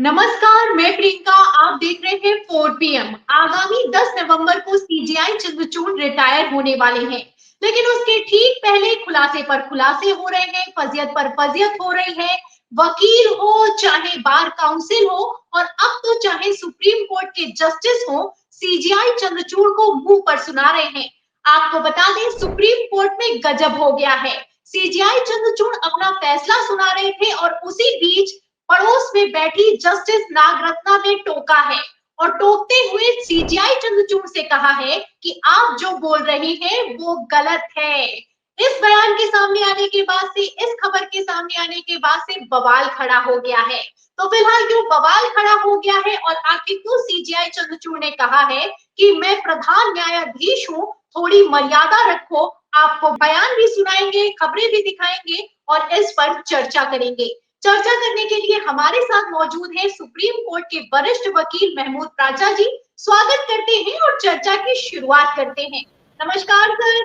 नमस्कार, मैं प्रियंका। आप देख रहे हैं 4 PM। आगामी 10 नवंबर को सीजेआई चंद्रचूड़ रिटायर होने वाले हैं, लेकिन उसके ठीक पहले खुलासे पर खुलासे हो रहे हैं, फजियत पर फजियत हो रही है। वकील हो, चाहे बार काउंसिल हो, और अब तो चाहे सुप्रीम कोर्ट के जस्टिस हो, सीजेआई चंद्रचूड़ को मुंह पर सुना रहे हैं। आपको बता दें, सुप्रीम कोर्ट में गजब हो गया है। सीजेआई चंद्रचूड़ अपना फैसला सुना रहे थे और उसी बीच पड़ोस में बैठी जस्टिस नागरत्ना ने टोका है, और टोकते हुए सीजेआई चंद्रचूड़ से कहा है कि आप जो बोल रही हैं वो गलत है। इस बयान के सामने आने के बाद से, इस खबर के सामने आने के बाद से बवाल खड़ा हो गया है। तो फिलहाल क्यों बवाल खड़ा हो गया है और आखिर क्यों सीजेआई चंद्रचूड़ ने कहा है कि मैं प्रधान न्यायाधीश हूँ, थोड़ी मर्यादा रखो, आपको बयान भी सुनाएंगे, खबरें भी दिखाएंगे और इस पर चर्चा करेंगे। चर्चा करने के लिए हमारे साथ मौजूद है सुप्रीम कोर्ट के वरिष्ठ वकील महमूद प्राचा जी। स्वागत करते हैं और चर्चा की शुरुआत करते हैं। नमस्कार सर।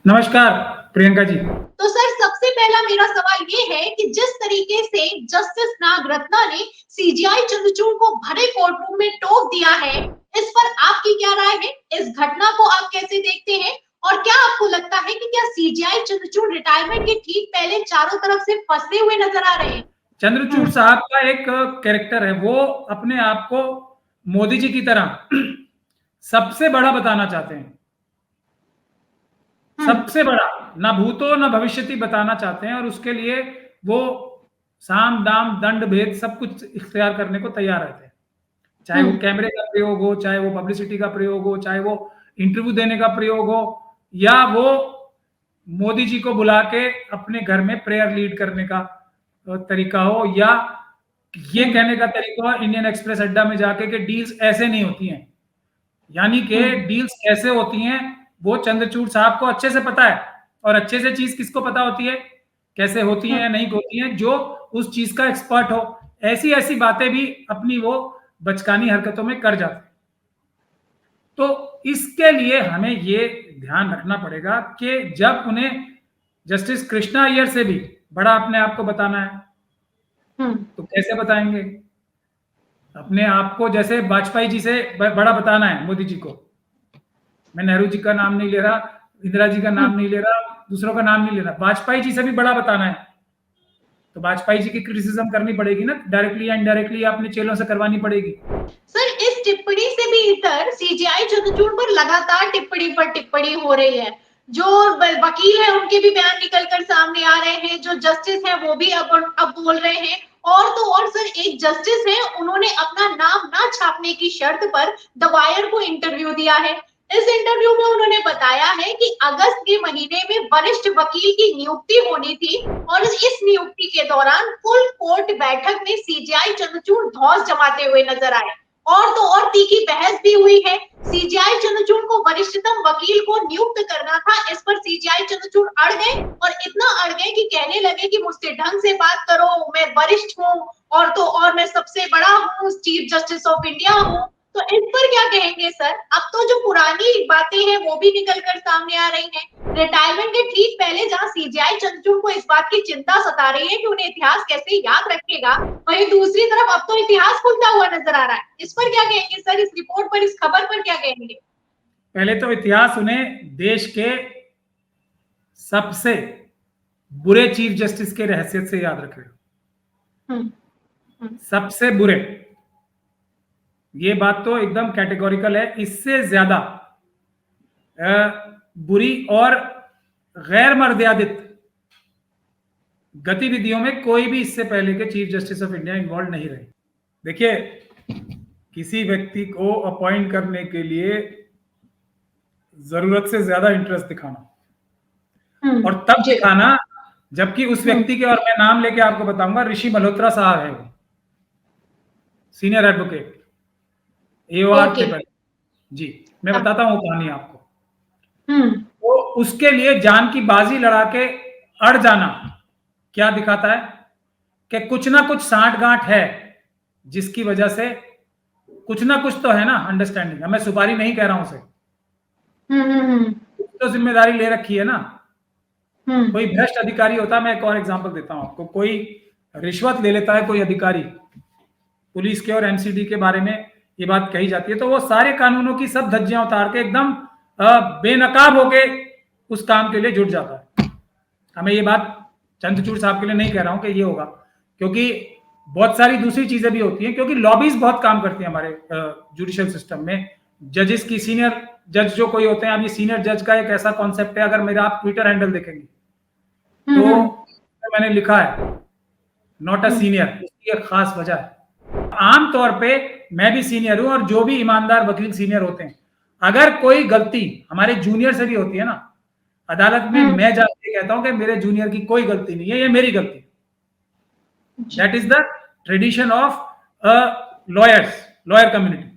नमस्कार प्रियंका जी। तो सर, सबसे पहला मेरा सवाल ये है कि जिस तरीके से जस्टिस नागरत्ना ने सीजेआई चंद्रचूड़ को भरे कोर्ट रूम में टोक दिया है, इस पर आपकी क्या राय है? इस घटना को आप कैसे देखते हैं? और क्या आपको लगता है कि क्या सीजेआई चंद्रचूड़ रिटायरमेंट के ठीक पहले चारों तरफ से फंसे हुए नजर आ रहे हैं? चंद्रचूड़ साहब का एक कैरेक्टर है, वो अपने आप को मोदी जी की तरह सबसे बड़ा बताना चाहते हैं। सबसे बड़ा, ना भूतो ना भविष्यति बताना चाहते हैं, और उसके लिए वो साम दाम दंड भेद सब कुछ इख्तियार करने को तैयार रहते हैं। चाहे वो कैमरे का प्रयोग हो, चाहे वो पब्लिसिटी का प्रयोग हो, चाहे वो इंटरव्यू देने का प्रयोग हो, या वो मोदी जी को बुला के अपने घर में प्रेयर लीड करने का तरीका हो, या ये कहने का तरीका हो इंडियन एक्सप्रेस अड्डा में जाके कि डील्स ऐसे नहीं होती हैं। यानी कि डील्स कैसे होती हैं वो चंद्रचूड़ साहब को अच्छे से पता है। और अच्छे से चीज किसको पता होती है, कैसे होती है या नहीं होती है? जो उस चीज का एक्सपर्ट हो। ऐसी ऐसी बातें भी अपनी वो बचकानी हरकतों में कर जाते हैं। तो इसके लिए हमें ये ध्यान रखना पड़ेगा कि जब उन्हें जस्टिस कृष्णा अय्यर से भी बड़ा अपने आप को बताना है, तो कैसे बताएंगे? अपने आप को जैसे वाजपेयी जी से बड़ा बताना है मोदी जी को। मैं नेहरू जी का नाम नहीं ले रहा, इंदिरा जी का नाम नहीं ले रहा, दूसरों का नाम नहीं ले रहा, वाजपेयी जी से भी बड़ा बताना है। तो वाजपेयी जी की क्रिटिसिज्म करनी पड़ेगी ना, डायरेक्टली या इनडायरेक्टली अपने चेलों से करवानी पड़ेगी। सर, इस टिप्पणी से भी इतर सीजेआई चंद्रचूड़ पर लगातार टिप्पणी पर टिप्पणी हो रही है। जो वकील है उनके भी बयान निकलकर सामने आ रहे हैं, जो जस्टिस है वो भी अब बोल रहे हैं। और तो और सर, एक जस्टिस है, उन्होंने अपना नाम ना छापने की शर्त पर द वायर को इंटरव्यू दिया है। इस इंटरव्यू में उन्होंने बताया है कि अगस्त के महीने में वरिष्ठ वकील की नियुक्ति होनी थी, और इस नियुक्ति के दौरान फुल कोर्ट बैठक में सीजेआई चंद्रचूड़ धौंस जमाते हुए नजर आए। और तो और तीखी बहस भी हुई है। सीजेआई चंद्रचूड़ को वरिष्ठतम वकील को नियुक्त करना था, इस पर सीजेआई चंद्रचूड़ अड़ गए, और इतना अड़ गए कि कहने लगे कि मुझसे ढंग से बात करो, मैं वरिष्ठ हूँ, और तो और मैं सबसे बड़ा हूँ, चीफ जस्टिस ऑफ इंडिया हूँ। तो इस पर क्या कहेंगे सर? अब तो जो पुरानी बातें हैं वो भी निकलकर सामने आ रही हैं। रिटायरमेंट के ठीक पहले जहां सीजेआई चंद्रचूड़ को इस बात की चिंता सता रही है कि उन्हें इतिहास कैसे याद रखेगा, वहीं दूसरी तरफ अब तो इतिहास खुलता हुआ नजर आ रहा है। इस पर क्या कहेंगे सर? इस रिपोर्ट पर, इस खबर पर क्या कहेंगे? पहले तो इतिहास उन्हें देश के सबसे बुरे चीफ जस्टिस के रहस्य से याद रखेगा। सबसे बुरे, ये बात तो एकदम कैटेगोरिकल है। इससे ज्यादा बुरी और गैर मर्यादित गतिविधियों में कोई भी इससे पहले के chief justice of India involve नहीं रहे। देखिए, किसी व्यक्ति को अपॉइंट करने के लिए जरूरत से ज्यादा इंटरेस्ट दिखाना, और तब दिखाना जबकि उस व्यक्ति के, और मैं नाम लेके आपको बताऊंगा, ऋषि मल्होत्रा साहब है वो, सीनियर एडवोकेट एओआर थे पहले जी। मैं बताता हूँ कहानी आपको। तो उसके लिए जान की बाजी लड़ा के अड़ जाना क्या दिखाता है कि कुछ ना कुछ साठ गांठ है, जिसकी वजह से कुछ ना कुछ तो है ना अंडरस्टैंडिंग। मैं सुपारी नहीं कह रहा हूं उसे, तो जिम्मेदारी ले रखी है ना। कोई भ्रष्ट अधिकारी होता है, मैं एक और एग्जांपल देता हूं आपको। कोई रिश्वत ले लेता है कोई अधिकारी, पुलिस के और एमसीडी के बारे में ये बात कही जाती है, तो वो सारे कानूनों की सब धज्जियां उतार के एकदम बेनकाब होके उस काम के लिए जुट जाता है। हमें ये बात चंद्रचूड़ साहब के लिए नहीं कह रहा हूं कि ये होगा, क्योंकि बहुत सारी दूसरी चीजें भी होती हैं, क्योंकि लॉबीज बहुत काम करती हैं हमारे जुडिशियल सिस्टम में। जजेस की, सीनियर जज जो कोई होते हैं, अब ये सीनियर जज का एक ऐसा कॉन्सेप्ट है, अगर मेरा आप ट्विटर हैंडल देखेंगे तो मैंने लिखा है नॉट अ सीनियर, उसकी एक खास वजह है। आमतौर पे मैं भी सीनियर हूं, और जो भी ईमानदार वकील सीनियर होते हैं, अगर कोई गलती हमारे जूनियर से भी होती है ना, अदालत में मैं जाके कहता हूं कि मेरे जूनियर की कोई गलती नहीं है, ये मेरी गलती। That is the tradition of lawyer community.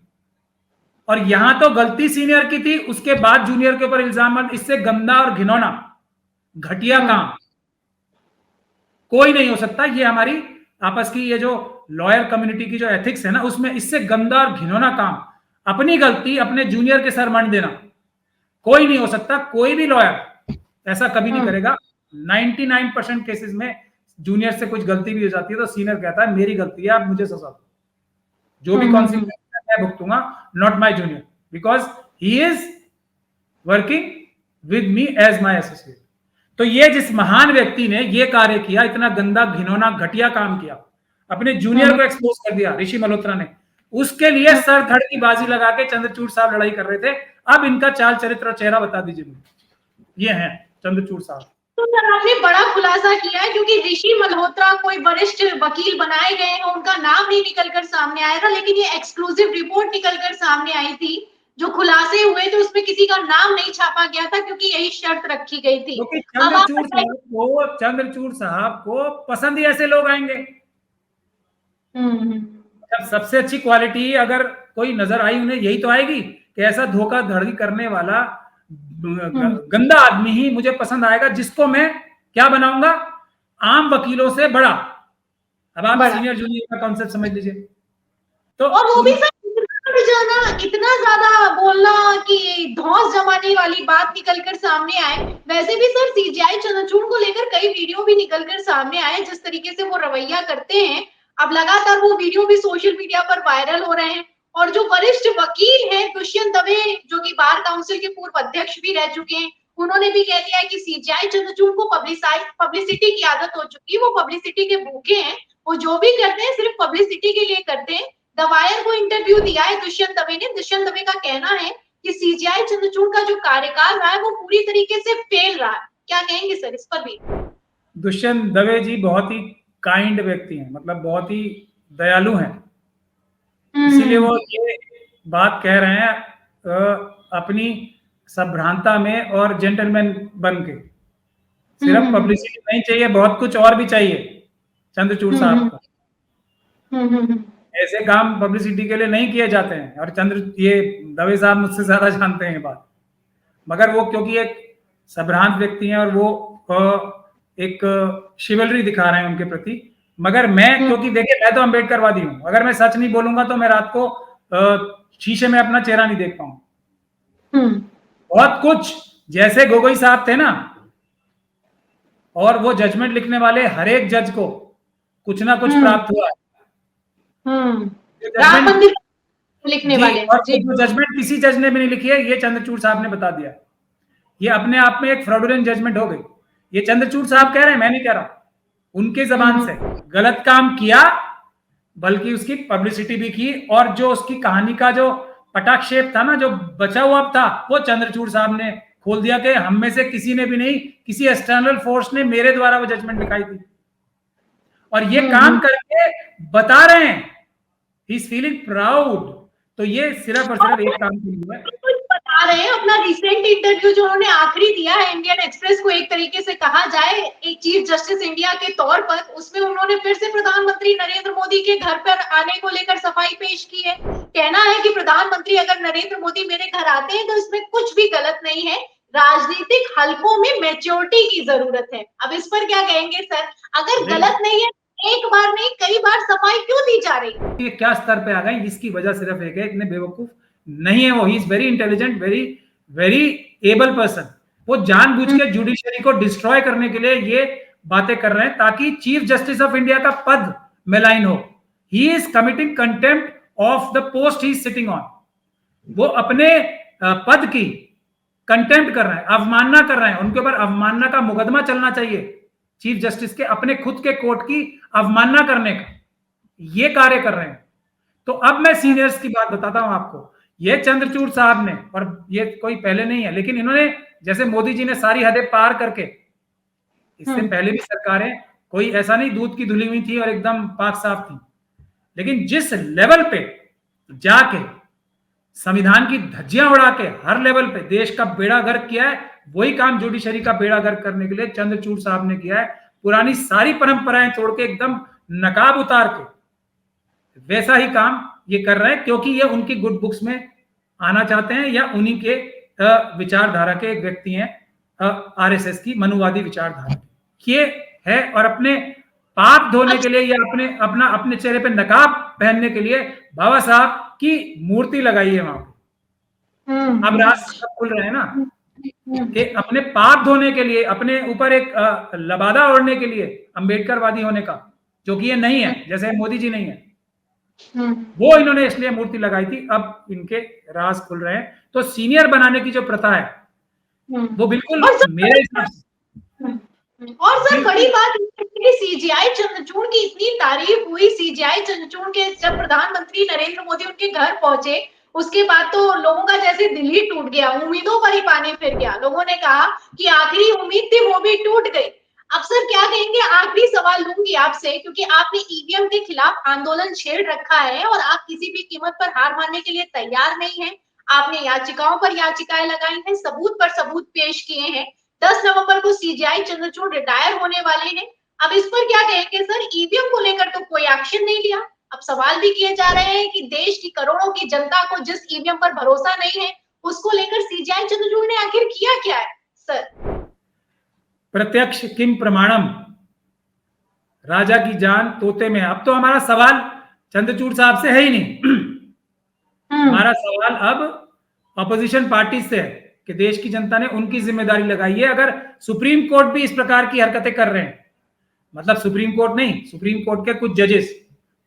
और यहां तो गलती सीनियर की थी, उसके बाद जूनियर के ऊपर इल्जाम, इससे गंदा और घिनौना घटिया काम कोई नहीं हो सकता। ये हमारी आपस की ये जो लॉयर कम्युनिटी की जो एथिक्स है ना, उसमें इससे गंदा और घिनौना काम अपनी गलती अपने जूनियर के सर मंड देना कोई नहीं हो सकता। कोई भी लॉयर ऐसा कभी नहीं करेगा। 99% केसेस में जूनियर से कुछ गलती भी हो जाती है तो सीनियर कहता है मेरी गलती है, आप मुझे सजा दो, जो भी कॉन्सिक्वेंस मैं भुगतूंगा, not my junior, because he is working with me as my associate. तो ये जिस महान व्यक्ति ने ये कार्य किया, इतना गंदा घिनौना घटिया काम किया, अपने जूनियर को एक्सपोज कर दिया, ऋषि मल्होत्रा ने, उसके लिए सर धड़ की बाजी लगा के चंद्रचूड़ साहब लड़ाई कर रहे थे। अब इनका चाल चरित्र और चेहरा बता दीजिए मुझे। ये है चंद्रचूड़ साहब। तो सर आपने बड़ा खुलासा किया है, क्योंकि ऋषि मल्होत्रा कोई वरिष्ठ वकील बनाए गए हैं, उनका नाम नहीं निकलकर सामने आया था, लेकिन ये एक्सक्लूसिव रिपोर्ट निकलकर सामने आई थी, जो खुलासे हुए थे उसमें किसी का नाम नहीं छापा गया था, क्योंकि यही शर्त रखी गई थी। चंद्रचूड़ साहब को पसंद ही ऐसे लोग आएंगे। जब सबसे अच्छी क्वालिटी अगर कोई नजर आई उन्हें, यही तो आएगी कि ऐसा धोखाधड़ी करने वाला गंदा आदमी ही मुझे पसंद आएगा, जिसको मैं क्या बनाऊंगा, आम वकीलों से बड़ा। अब आप सीनियर जूनियर का कॉन्सेप्ट समझ लीजिए। तो और वो भी जाना, इतना ज्यादा बोलना कि धौंस जमाने वाली बात निकलकर सामने आए। वैसे भी सर सीजीआई चंद्रचूड़ को लेकर कई वीडियो भी निकलकर सामने आए, जिस तरीके से वो रवैया करते हैं, अब लगातार वो वीडियो भी सोशल मीडिया पर वायरल हो रहे हैं। और जो वरिष्ठ वकील हैं दुष्यंत दवे, जो कि बार काउंसिल के पूर्व अध्यक्ष भी रह चुके हैं, उन्होंने भी कह दिया है कि सीजीआई चंद्रचूड़ को पब्लिसिटी की आदत हो चुकी है, वो पब्लिसिटी के भूखे हैं, वो जो भी करते हैं सिर्फ पब्लिसिटी के लिए करते हैं। द वायर को इंटरव्यू दिया है दुष्यंत दवे ने। दुष्यंत दवे का कहना है कि सीजीआई चंद्रचूड़ का जो कार्यकाल रहा है वो पूरी तरीके से फेल रहा है। क्या कहेंगे सर इस पर भी? दुष्यंत दवे जी बहुत ही काइंड व्यक्ति हैं, मतलब बहुत ही दयालु हैं, इसीलिए वो ये बात कह रहे हैं अपनी सभ्रांता में और जेंटलमैन बन के। सिर्फ पब्लिसिटी नहीं चाहिए, बहुत कुछ और भी चाहिए चंद्रचूड़ साहब को। ऐसे काम पब्लिसिटी के लिए नहीं किए जाते हैं, और ये दवे साहब मुझसे ज्यादा जानते हैं ये बात। मगर वो क्योंकि एक सभ्रांत व्यक्ति हैं और वो एक शिवलरी दिखा रहे हैं उनके प्रति। मगर मैं, क्योंकि देखिए मैं तो अम्बेडकरवादी हूं, अगर मैं सच नहीं बोलूंगा तो मैं रात को शीशे में अपना चेहरा नहीं देख पाऊंगा। बहुत कुछ, जैसे गोगोई साहब थे ना, और वो जजमेंट लिखने वाले हर एक जज को कुछ ना कुछ प्राप्त हुआ है। लिखने वाले और जो जजमेंट किसी जज ने भी नहीं लिखी है, ये चंद्रचूड़ साहब ने बता दिया। ये अपने आप में एक फ्रॉडुलेंट जजमेंट हो गई। ये चंद्रचूड़ साहब कह रहे हैं, मैं नहीं कह रहा, उनके जबान से। गलत काम किया, बल्कि उसकी पब्लिसिटी भी की, और जो उसकी कहानी का जो पटाक्षेप था ना, जो बचा हुआ था, वो चंद्रचूड़ साहब ने खोल दिया कि हम में से किसी ने भी नहीं, किसी एक्सटर्नल फोर्स ने मेरे द्वारा वो जजमेंट लिखाई थी। और ये काम करके बता रहे हैं ही इज फीलिंग प्राउड। तो ये सिर्फ और सिर्फ एक काम के लिए बता रहे हैं। अपना रिसेंट इंटरव्यू जो उन्होंने आखिरी दिया है इंडियन एक्सप्रेस को, एक तरीके से कहा जाए एक चीफ जस्टिस इंडिया के तौर पर, उसमें उन्होंने फिर से प्रधानमंत्री नरेंद्र मोदी के घर पर आने को लेकर सफाई पेश की है। कहना है कि प्रधानमंत्री अगर नरेंद्र मोदी मेरे घर आते हैं तो इसमें कुछ भी गलत नहीं है, राजनीतिक हलकों में मैच्योरिटी की जरूरत है। अब इस पर क्या कहेंगे सर? अगर गलत नहीं है, एक बार नहीं कई बार सफाई क्यों दी जा रही? ये क्या स्तर पे आ गए, इसकी वजह सिर्फ एक है, इतने बेवकूफ नहीं है वो। He is very intelligent, very able person. वो जानबूझ के जुडिशरी को डिस्ट्रॉय करने के लिए ये बातें कर रहे हैं, ताकि चीफ जस्टिस ऑफ इंडिया का पद मेलाइन हो, he is committing contempt of the post he is sitting on. वो अपने पद की कंटेम्प्ट कर रहे हैं, अवमानना कर रहे हैं, उनके ऊपर अवमानना का मुकदमा चलना चाहिए चीफ जस्टिस के, अपने खुद के कोर्ट की अवमानना करने का ये कार्य कर रहे हैं। तो अब मैं सीनियर्स की बात बताता हूं आपको। ये चंद्रचूड़ साहब ने, और ये कोई पहले नहीं है, लेकिन इन्होंने जैसे मोदी जी ने सारी हदें पार करके, इससे पहले भी सरकारें कोई ऐसा नहीं दूध की धुली हुई थी और एकदम पाक साफ थी, लेकिन जिस लेवल पे जाके संविधान की धज्जियां उड़ा के हर लेवल पे देश का बेड़ा गर्क किया है, वही काम जुडिशरी का बेड़ा गर्क करने के लिए चंद्रचूड़ साहब ने किया है। पुरानी सारी परंपराएं तोड़ के एकदम नकाब उतार के वैसा ही काम ये कर रहे हैं, क्योंकि ये उनकी गुड बुक्स में आना चाहते हैं, या उन्हीं के विचारधारा के एक व्यक्ति हैं, आरएसएस की मनुवादी विचारधारा ये है। और अपने पाप धोने के लिए या अपने चेहरे पे नकाब पहनने के लिए बाबा साहब की मूर्ति लगाई है वहां पे। अब रास्ते खुल रहे हैं ना कि अपने पाप धोने के लिए, अपने ऊपर एक लबादा ओढ़ने के लिए अंबेडकरवादी होने का, जो कि ये नहीं है, जैसे मोदी जी नहीं है, वो इन्होंने इसलिए मूर्ति लगाई थी। अब इनके राज खुल रहे हैं। तो सीनियर बनाने की जो प्रथा है वो बिल्कुल मेरे हिसाब से। और सर बड़ी बात सीजीआई चंद्रचूड़ की इतनी तारीफ हुई, सीजीआई चंद्रचूड़ के जब प्रधानमंत्री नरेंद्र मोदी उनके घर पहुंचे, उसके बाद तो लोगों का जैसे दिल ही टूट गया, उम्मीदों पर ही पानी फिर गया। लोगों ने कहा कि आखिरी उम्मीद थी वो भी टूट गई। अब सर क्या कहेंगे, आखिरी सवाल लूंगी आपसे, क्योंकि आपने ईवीएम के खिलाफ आंदोलन छेड़ रखा है और आप किसी भी कीमत पर हार मानने के लिए तैयार नहीं है। आपने याचिकाओं पर याचिकाएं लगाई हैं, सबूत पर सबूत पेश किए हैं। 10 नवंबर को सीजीआई चंद्रचूड़ रिटायर होने वाले हैं। अब इस पर क्या कहेंगे सर, ईवीएम को लेकर तो कोई एक्शन नहीं लिया। अब सवाल भी किए जा रहे हैं कि देश की करोड़ों की जनता को जिस ईवीएम पर भरोसा नहीं है, उसको लेकर सीजीआई चंद्रचूड़ ने आखिर किया क्या है सर? प्रत्यक्ष किम प्रमाणम, राजा की जान तोते में। अब तो हमारा सवाल चंद्रचूड़ साहब से है ही नहीं। हमारा सवाल अब अपोजिशन पार्टी से है कि देश की जनता ने उनकी जिम्मेदारी लगाई है। अगर सुप्रीम कोर्ट भी इस प्रकार की हरकतें कर रहे हैं, मतलब सुप्रीम कोर्ट नहीं, सुप्रीम कोर्ट के कुछ जजेस,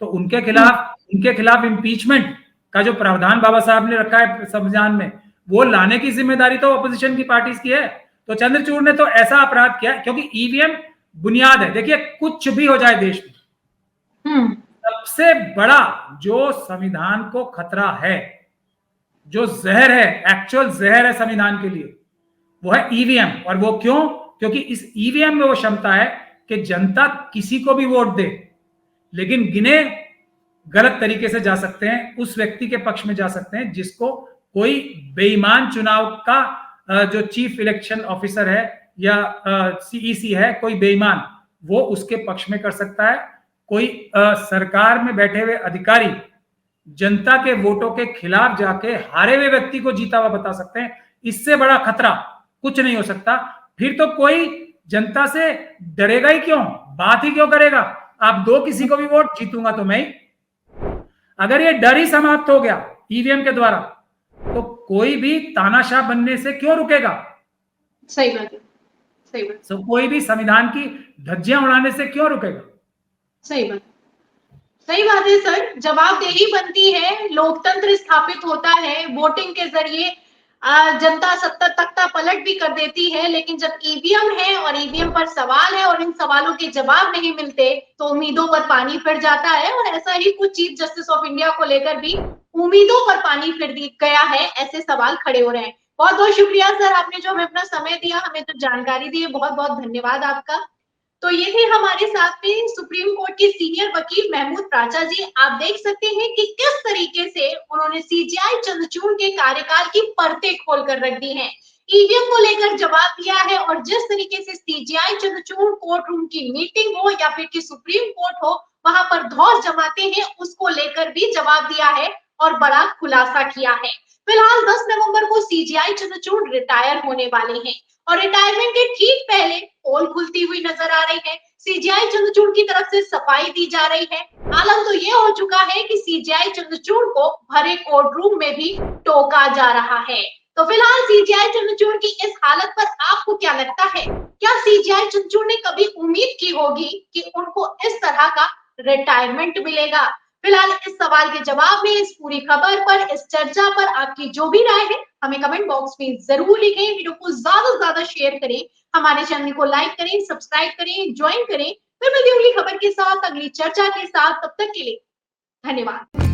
तो उनके खिलाफ इम्पीचमेंट का जो प्रावधान बाबा साहब ने रखा है संविधान में, वो लाने की जिम्मेदारी तो अपोजिशन की पार्टी की है। तो चंद्रचूड़ ने तो ऐसा अपराध किया, क्योंकि ईवीएम बुनियाद है। देखिए, कुछ भी हो जाए देश में, सबसे बड़ा जो संविधान को खतरा है, जो जहर है, एक्चुअल जहर है संविधान के लिए, वो है ईवीएम। और वो क्यों? क्योंकि इस ईवीएम में वो क्षमता है कि जनता किसी को भी वोट दे, लेकिन गिने गलत तरीके से जा सकते हैं, उस व्यक्ति के पक्ष में जा सकते हैं जिसको कोई बेईमान चुनाव का जो चीफ इलेक्शन ऑफिसर है या सीईसी है, कोई बेईमान, वो उसके पक्ष में कर सकता है। कोई सरकार में बैठे हुए अधिकारी जनता के वोटों के खिलाफ जाके हारे हुए व्यक्ति को जीता हुआ बता सकते हैं। इससे बड़ा खतरा कुछ नहीं हो सकता। फिर तो कोई जनता से डरेगा ही क्यों, बात ही क्यों करेगा? आप दो किसी को भी वोट, जीतूंगा तो मैं ही। अगर ये डर ही समाप्त हो गया ईवीएम के द्वारा, तो कोई भी तानाशाह बनने से क्यों रुकेगा? सही बात है, सही बात। तो कोई भी संविधान की धज्जियां उड़ाने से क्यों रुकेगा? सही बात, सही बात है सर। जवाबदेही बनती है, लोकतंत्र स्थापित होता है, वोटिंग के जरिए जनता सत्ता तख्ता पलट भी कर देती है। लेकिन जब ईवीएम है और ईवीएम पर सवाल है और इन सवालों के जवाब नहीं मिलते, तो उम्मीदों पर पानी फिर जाता है। और ऐसा ही कुछ चीफ जस्टिस ऑफ इंडिया को लेकर भी उम्मीदों पर पानी फिर गया है, ऐसे सवाल खड़े हो रहे हैं। बहुत बहुत शुक्रिया सर, आपने जो हमें अपना समय दिया, हमें जो जानकारी दी है, बहुत बहुत धन्यवाद आपका। तो ये थे हमारे साथ में सुप्रीम कोर्ट के सीनियर वकील महमूद प्राचा जी। आप देख सकते हैं कि किस तरीके से उन्होंने सीजीआई चंद्रचूड़ के कार्यकाल की परतें खोलकर रख दी हैं, ईवीएम को लेकर जवाब दिया है, और जिस तरीके से सीजीआई चंद्रचूड़ कोर्ट रूम की मीटिंग हो या फिर कि सुप्रीम कोर्ट हो, वहां पर धौस जमाते हैं, उसको लेकर भी जवाब दिया है और बड़ा खुलासा किया है। फिलहाल 10 नवंबर को सीजीआई चंद्रचूड़ रिटायर होने वाले हैं और रिटायरमेंट के ठीक पहले पोल खुलती हुई नजर आ रही है। सीजीआई चंद्रचूड़ की तरफ से सफाई दी जा रही है। आलम तो ये हो चुका है कि सीजीआई चंद्रचूड़ को भरे कोर्ट रूम में भी टोका जा रहा है। तो फिलहाल सीजीआई चंद्रचूड़ की इस हालत पर आपको क्या लगता है? क्या सीजीआई चंद्रचूड़ ने कभी उम्मीद की होगी कि उनको इस तरह का रिटायरमेंट मिलेगा? फिलहाल इस सवाल के जवाब में, इस पूरी खबर पर, इस चर्चा पर आपकी जो भी राय है हमें कमेंट बॉक्स में जरूर लिखें। वीडियो को ज्यादा से ज्यादा शेयर करें, हमारे चैनल को लाइक करें, सब्सक्राइब करें, ज्वाइन करें। फिर मिलती अगली खबर के साथ, अगली चर्चा के साथ। तब तक के लिए धन्यवाद।